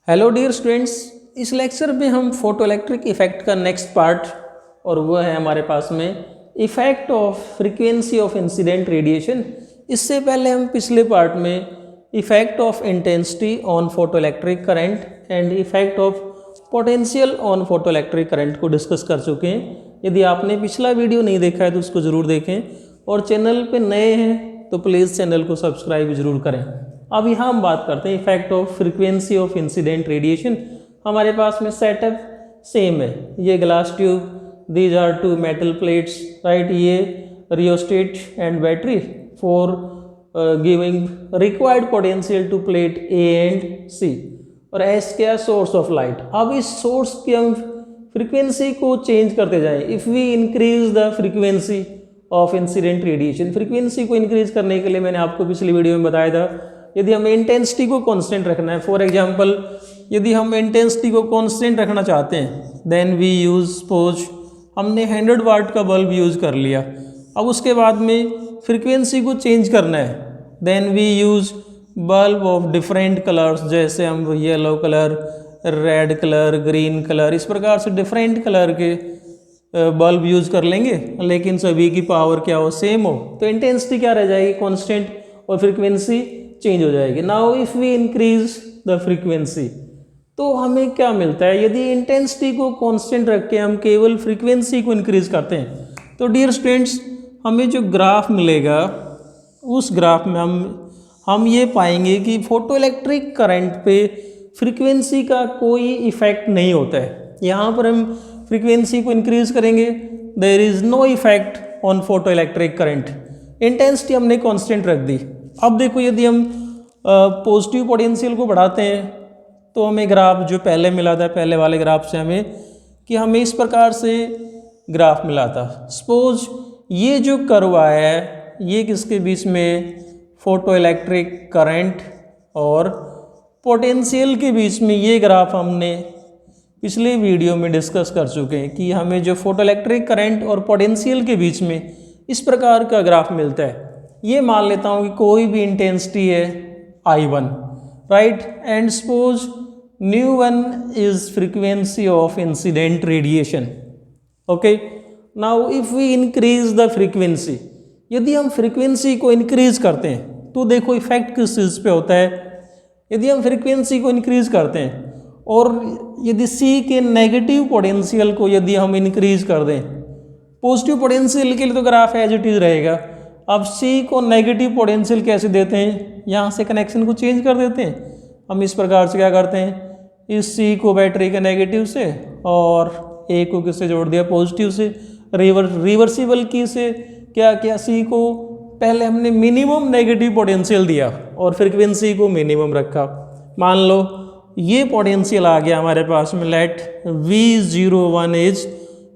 Hello dear students, इस lecture में हम फोटो इलेक्ट्रिक इफेक्ट का नेक्स्ट पार्ट और वो है हमारे पास में effect of frequency of incident radiation. इससे पहले हम पिछले पार्ट में effect of intensity on photo electric current and effect of potential on photo electric current को डिस्कस कर चुके हैं। यदि आपने पिछला वीडियो नहीं देखा है तो उसको ज़रूर देखें और चैनल पे नए हैं तो प्लीज़ चैनल को सब्सक्राइब जरूर करें। अब यहाँ हम बात करते हैं effect of frequency of incident radiation. हमारे पास में सेटअप सेम है, ये glass tube, these are two metal plates, right, ये rheostat and battery for giving required potential to plate A and C, और एस क्या सोर्स ऑफ लाइट। अब इस सोर्स की हम फ्रीक्वेंसी को चेंज करते जाएं। If we increase the frequency of incident radiation, frequency को इंक्रीज करने के लिए मैंने आपको पिछली वीडियो में बताया था, यदि हमें इंटेंसिटी को कांस्टेंट रखना है, फॉर एग्जांपल यदि हम इंटेंसिटी को कांस्टेंट रखना चाहते हैं, देन वी यूज़, सपोज हमने 100 वाट का बल्ब यूज़ कर लिया, अब उसके बाद में फ्रीक्वेंसी को चेंज करना है, then we use bulb of different colours, जैसे हम yellow colour, red colour, green colour, इस प्रकार से डिफरेंट कलर के बल्ब यूज़ कर लेंगे, लेकिन सभी की पावर क्या हो, सेम हो, तो इंटेंसिटी क्या रह जाएगी, कांस्टेंट, और फ्रीक्वेंसी चेंज हो जाएगी। Now if we increase the frequency तो हमें क्या मिलता है, यदि इंटेंसिटी को कांस्टेंट रख के हम केवल फ्रीक्वेंसी को इंक्रीज करते हैं तो डियर स्टूडेंट्स हमें जो ग्राफ मिलेगा उस ग्राफ में हम ये पाएंगे कि फोटो इलेक्ट्रिक करंट पे फ्रीक्वेंसी का कोई इफेक्ट नहीं होता है। यहाँ पर हम फ्रीक्वेंसी को इंक्रीज करेंगे, there is no effect on photo electric current, intensity हमने कांस्टेंट रख दी। अब देखो यदि हम पॉजिटिव पोटेंशियल को बढ़ाते हैं तो हमें ग्राफ जो पहले मिला था, पहले वाले ग्राफ से हमें इस प्रकार से ग्राफ मिला था। सपोज ये जो कर्व आया है ये किसके बीच में, फोटो इलेक्ट्रिक करंट और पोटेंशियल के बीच में। ये ग्राफ हमने पिछले वीडियो में डिस्कस कर चुके हैं कि हमें जो फोटो इलेक्ट्रिक करंट और पोटेंशियल के बीच में इस प्रकार का ग्राफ मिलता है। ये मान लेता हूँ कि कोई भी इंटेंसिटी है I1, right, and suppose ν1 is frequency of incident radiation. Okay, now if we increase the frequency, यदि हम फ्रीक्वेंसी को इंक्रीज करते हैं तो देखो इफेक्ट किस चीज़ पे होता है। यदि हम फ्रीक्वेंसी को इंक्रीज करते हैं और यदि C के नेगेटिव पोटेंशियल को यदि हम इंक्रीज कर दें, पॉजिटिव पोटेंशियल के लिए तो ग्राफ एज इट इज रहेगा। अब C को नेगेटिव पोटेंशियल कैसे देते हैं, यहाँ से कनेक्शन को चेंज कर देते हैं। हम इस प्रकार से क्या करते हैं, इस C को बैटरी के नेगेटिव से और A को किससे जोड़ दिया, पॉजिटिव से, रिवर्सिबल की से क्या किया, C को पहले हमने मिनिमम नेगेटिव पोटेंशियल दिया और फ्रीक्वेंसी को मिनिमम रखा। मान लो ये पोटेंशियल आ गया हमारे पास में, let V01 is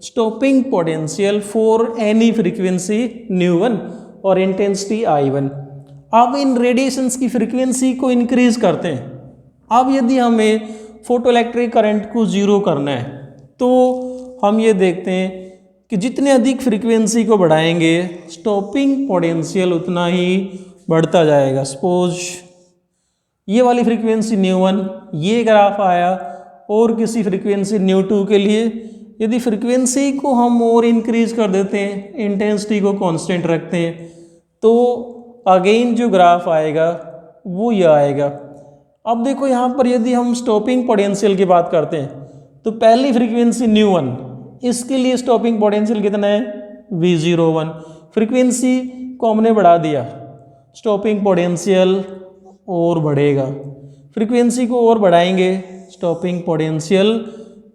stopping potential for any frequency ν1 और इंटेंसिटी I1। अब इन रेडिएशंस की फ्रीक्वेंसी को इंक्रीज करते हैं। अब यदि हमें फोटो इलेक्ट्रिक करंट को जीरो करना है तो हम ये देखते हैं कि जितने अधिक फ्रीक्वेंसी को बढ़ाएंगे स्टॉपिंग पोटेंशियल उतना ही बढ़ता जाएगा। सपोज ये वाली फ्रीक्वेंसी ν1, ये ग्राफ आया, और किसी फ्रीक्वेंसी ν2 के लिए यदि फ्रीक्वेंसी को हम और इंक्रीज कर देते हैं, इंटेंसिटी को कांस्टेंट रखते हैं, तो अगेन जो ग्राफ आएगा वो ये आएगा। अब देखो यहाँ पर यदि हम स्टॉपिंग पोटेंशियल की बात करते हैं तो पहली फ्रीक्वेंसी ν1, इसके लिए स्टॉपिंग पोटेंशियल कितना है, V01। फ्रीक्वेंसी को हमने बढ़ा दिया, स्टॉपिंग पोटेंशियल और बढ़ेगा, फ्रीक्वेंसी को और बढ़ाएंगे, स्टॉपिंग पोटेंशियल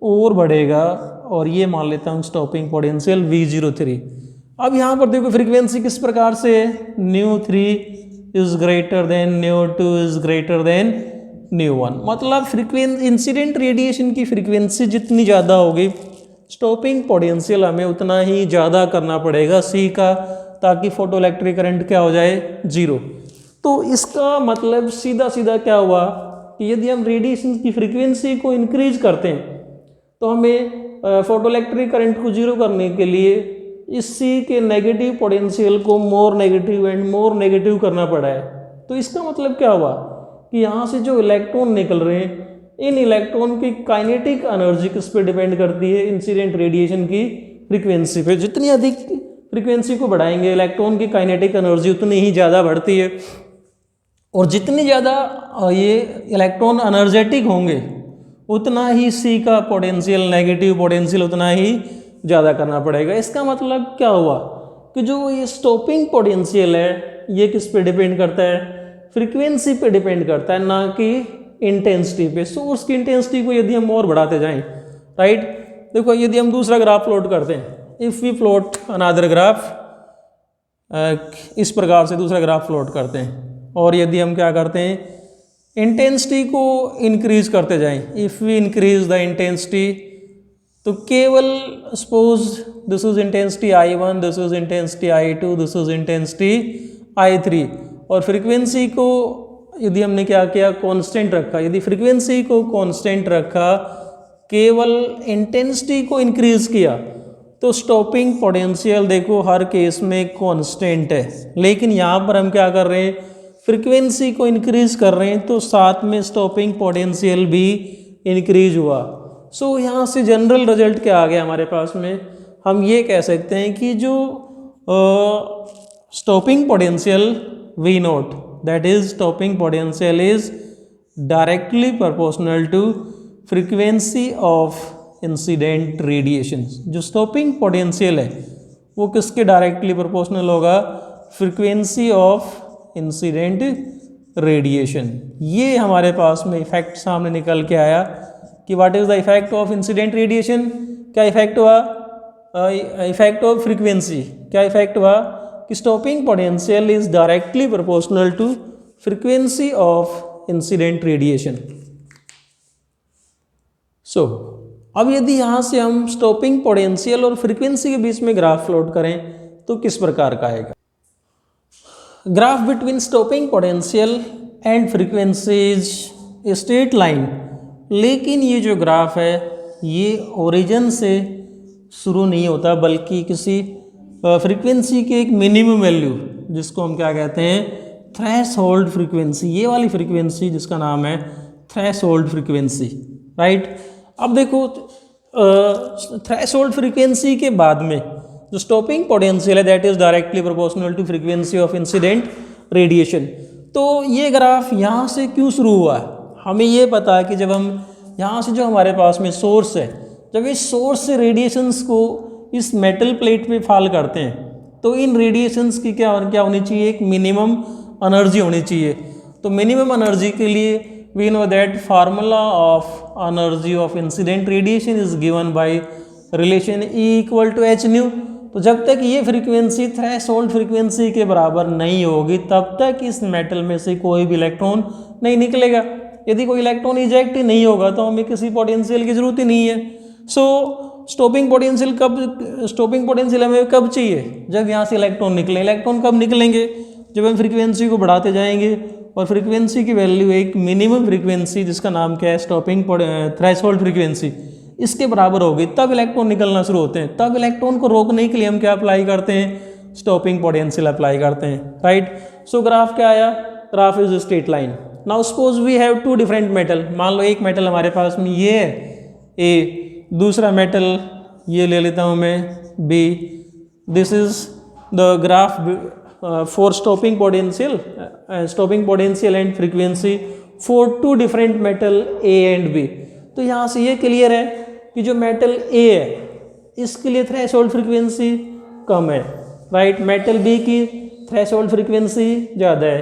और बढ़ेगा, और ये मान लेता हूँ स्टॉपिंग पोटेंशियल V03। अब यहाँ पर देखो फ्रीक्वेंसी किस प्रकार से है, ν3 is greater than ν2 is greater than ν1। मतलब फ्रीक्वेंसी इंसिडेंट रेडिएशन की फ्रीक्वेंसी जितनी ज़्यादा होगी स्टॉपिंग पोटेंशियल हमें उतना ही ज़्यादा करना पड़ेगा C का, ताकि फोटो इलेक्ट्रिक करंट क्या हो जाए, जीरो। तो इसका मतलब सीधा सीधा क्या हुआ कि यदि हम रेडिएशन की फ्रीक्वेंसी को इंक्रीज करते हैं तो हमें फोटो इलेक्ट्रिक करंट को जीरो करने के लिए इस C के नेगेटिव पोटेंशियल को more negative and more negative करना पड़ा है। तो इसका मतलब क्या हुआ कि यहाँ से जो इलेक्ट्रॉन निकल रहे हैं इन इलेक्ट्रॉन की काइनेटिक एनर्जी किस पे डिपेंड करती है? इंसिडेंट रेडिएशन की फ्रीक्वेंसी पे। जितनी अधिक फ्रीक्वेंसी को बढ़ाएंगे इलेक्ट्रॉन की काइनेटिक एनर्जी उतनी ही ज़्यादा बढ़ती है, और जितनी ज़्यादा ये इलेक्ट्रॉन एनर्जेटिक होंगे उतना ही सी का पोटेंशियल, नेगेटिव पोटेंशियल उतना ही ज़्यादा करना पड़ेगा। इसका मतलब क्या हुआ कि जो ये स्टॉपिंग पोटेंशियल है ये किस पे डिपेंड करता है? फ्रीक्वेंसी पे डिपेंड करता है, ना कि इंटेंसिटी पे। सोर्स की इंटेंसिटी को यदि हम और बढ़ाते जाएं, राइट, देखो यदि हम दूसरा ग्राफ प्लॉट करते हैं, if we plot another graph, इस प्रकार से दूसरा ग्राफ प्लॉट करते हैं, और यदि हम क्या करते हैं, इंटेंसिटी को इंक्रीज करते जाएं, if we increase the intensity, तो केवल suppose this is intensity I1, this is intensity I2, this is intensity I3, और फ्रीक्वेंसी को यदि हमने क्या किया, कांस्टेंट रखा। यदि फ्रीक्वेंसी को कांस्टेंट रखा, केवल इंटेंसिटी को इंक्रीज किया, तो स्टॉपिंग पोटेंशियल देखो हर केस में कांस्टेंट है। लेकिन यहाँ पर हम क्या कर रहे हैं, फ्रीक्वेंसी को इंक्रीज कर रहे हैं, तो साथ में स्टॉपिंग पोटेंशियल भी इंक्रीज हुआ। सो यहाँ से जनरल रिजल्ट क्या आ गया हमारे पास में, हम ये कह सकते हैं कि जो stopping potential V0, that is stopping potential is directly proportional to frequency of incident radiation. जो स्टॉपिंग पोटेंशियल है वो किसके डायरेक्टली प्रोपोर्शनल होगा? Frequency of incident radiation. ये हमारे पास में इफेक्ट सामने निकल के आया कि what is the effect of incident radiation. क्या इफेक्ट हुआ? Effect of frequency. क्या इफेक्ट हुआ कि stopping potential is directly proportional to frequency of incident radiation. So अब यदि यहाँ से हम स्टॉपिंग पोटेंशियल और फ्रीक्वेंसी के बीच में ग्राफ प्लॉट करें तो किस प्रकार का आएगा? Graph between stopping potential and frequency is straight line. लेकिन ये जो ग्राफ है ये ओरिजिन से शुरू नहीं होता, बल्कि किसी फ्रीक्वेंसी के एक मिनिमम वैल्यू, जिसको हम क्या कहते हैं, थ्रेशोल्ड फ्रीक्वेंसी, ये वाली फ्रीक्वेंसी जिसका नाम है थ्रेशोल्ड फ्रीक्वेंसी, राइट। अब देखो थ्रेशोल्ड फ्रीक्वेंसी के बाद में जो स्टॉपिंग पोटेंशियल है that is directly proportional to frequency of incident radiation. तो ये ग्राफ यहाँ से क्यों शुरू हुआ है? हमें ये पता है कि जब हम यहाँ से जो हमारे पास में सोर्स है, जब इस सोर्स से रेडिएशंस को इस मेटल प्लेट पे फॉल करते हैं तो इन रेडिएशंस की क्या होनी चाहिए? एक मिनिमम एनर्जी होनी चाहिए। तो मिनिमम एनर्जी के लिए we know that formula of energy of incident radiation is given by relation E equal to H nu. तो जब तक ये फ्रीक्वेंसी थ्रेशोल्ड फ्रीक्वेंसी के बराबर नहीं होगी तब तक इस मेटल में से कोई भी इलेक्ट्रॉन नहीं निकलेगा। यदि कोई इलेक्ट्रॉन इजेक्ट ही नहीं होगा तो हमें किसी पोटेंशियल की जरूरत ही नहीं है। सो स्टॉपिंग पोटेंशियल हमें कब चाहिए? जब यहाँ से इलेक्ट्रॉन निकले। इलेक्ट्रॉन कब निकलेंगे? जब हम फ्रीक्वेंसी को बढ़ाते जाएंगे और फ्रीक्वेंसी की वैल्यू एक मिनिमम फ्रीक्वेंसी जिसका नाम क्या है, स्टॉपिंग थ्रेशोल्ड फ्रीक्वेंसी, इसके बराबर होगी, तब इलेक्ट्रॉन निकलना शुरू होते हैं। तब इलेक्ट्रॉन को रोकने के लिए हम क्या अप्लाई करते हैं? स्टॉपिंग पोटेंशियल अप्लाई करते हैं, राइट। सो ग्राफ क्या आया? Graph is straight line. Now suppose we have two different metal. मान लो एक मेटल हमारे पास में ये है ए, दूसरा मेटल ये ले लेता हूँ मैं B. This is the graph for stopping potential and frequency for two different metal A and B. तो यहाँ से ये क्लियर है कि जो मेटल ए है इसके लिए थ्रेशोल्ड फ्रीक्वेंसी कम है, राइट। मेटल बी की थ्रेशोल्ड फ्रीक्वेंसी ज़्यादा है।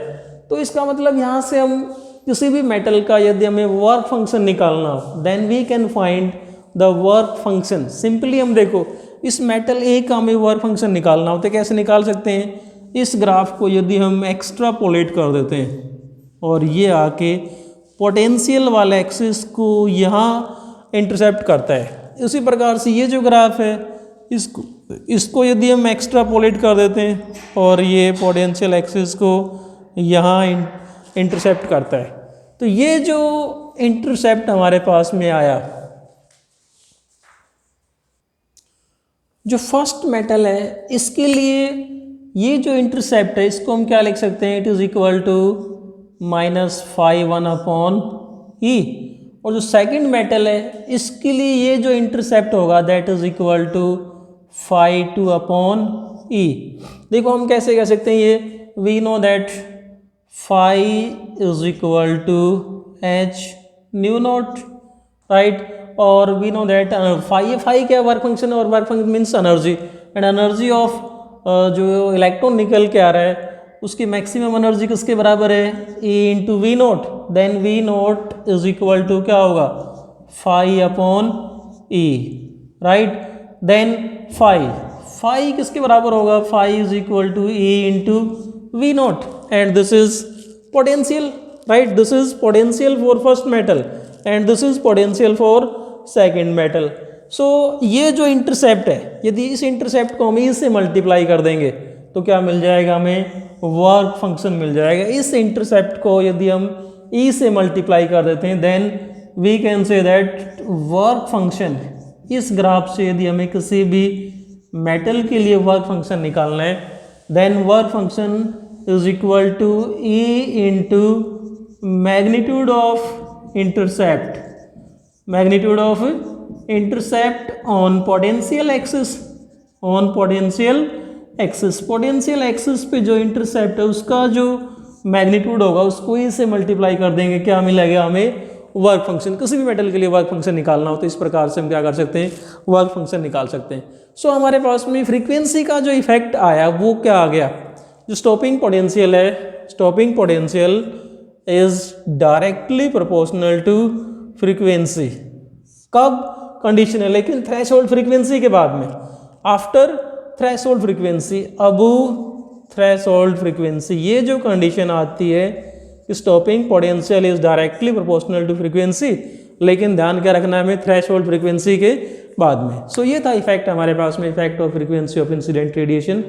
तो इसका मतलब यहाँ से हम किसी भी मेटल का यदि हमें वर्क फंक्शन निकालना हो then we can find the work function. Simply हम देखो इस मेटल ए का हमें वर्क फंक्शन निकालना हो तो कैसे निकाल सकते हैं? इस ग्राफ को यदि हम एक्स्ट्रापोलेट कर देते हैं और ये आके पोटेंशियल वाला एक्सिस को यहाँ इंटरसेप्ट करता है, इसी प्रकार से ये जो ग्राफ है इसको यदि हम एक्स्ट्रापोलेट कर देते हैं और ये पोटेंशियल एक्सिस को यहाँ इंटरसेप्ट करता है, तो ये जो इंटरसेप्ट हमारे पास में आया, जो फर्स्ट मेटल है इसके लिए ये जो इंटरसेप्ट है इसको हम क्या लिख सकते हैं? It is equal to -φ1/e। और जो सेकंड मेटल है इसके लिए ये जो इंटरसेप्ट होगा that is equal to phi 2 upon e. देखो हम कैसे कह सकते हैं ये, we know that phi is equal to H nu naught, right, और वी नो दैट फाई क्या वर्क फंक्शन, और work function means energy, and energy of जो इलेक्ट्रॉन निकल के आ रहा है उसकी मैक्सिमम एनर्जी किसके बराबर है, E into V naught, then V naught is equal to क्या होगा, phi upon e, right, then phi किसके बराबर होगा, phi is equal to E into V naught, and this is potential, right, this is potential for first metal and this is potential for second metal. So ये जो intercept है, यदि इस intercept को हम ई से मल्टीप्लाई कर देंगे तो क्या मिल जाएगा, हमें वर्क फंक्शन मिल जाएगा। इस इंटरसेप्ट को यदि हम ई से मल्टीप्लाई कर देते हैं then we can say that work function, इस ग्राफ से यदि हमें किसी भी मेटल के लिए वर्क फंक्शन निकालना है then work function is equal to E into magnitude of intercept, magnitude of intercept on potential axis, on potential axis, potential axis पे जो इंटरसेप्ट है उसका जो मैग्नीट्यूड होगा उसको ई से मल्टीप्लाई कर देंगे, क्या मिलेगा हमें, वर्क फंक्शन। किसी भी मेटल के लिए वर्क फंक्शन निकालना हो तो इस प्रकार से हम क्या कर सकते हैं, वर्क फंक्शन निकाल सकते हैं। सो हमारे पास में फ्रीक्वेंसी का जो इफेक्ट आया वो क्या आ गया, जो स्टॉपिंग पोटेंशियल है, stopping potential is directly proportional to frequency. कब कंडीशन है, लेकिन थ्रेशोल्ड फ्रीक्वेंसी के बाद में, after threshold frequency, above threshold frequency, ये जो कंडीशन आती है stopping potential is directly proportional to frequency, लेकिन ध्यान क्या रखना है हमें, थ्रेशोल्ड फ्रीक्वेंसी के बाद में। सो ये था इफेक्ट हमारे पास में, effect of frequency of incident radiation.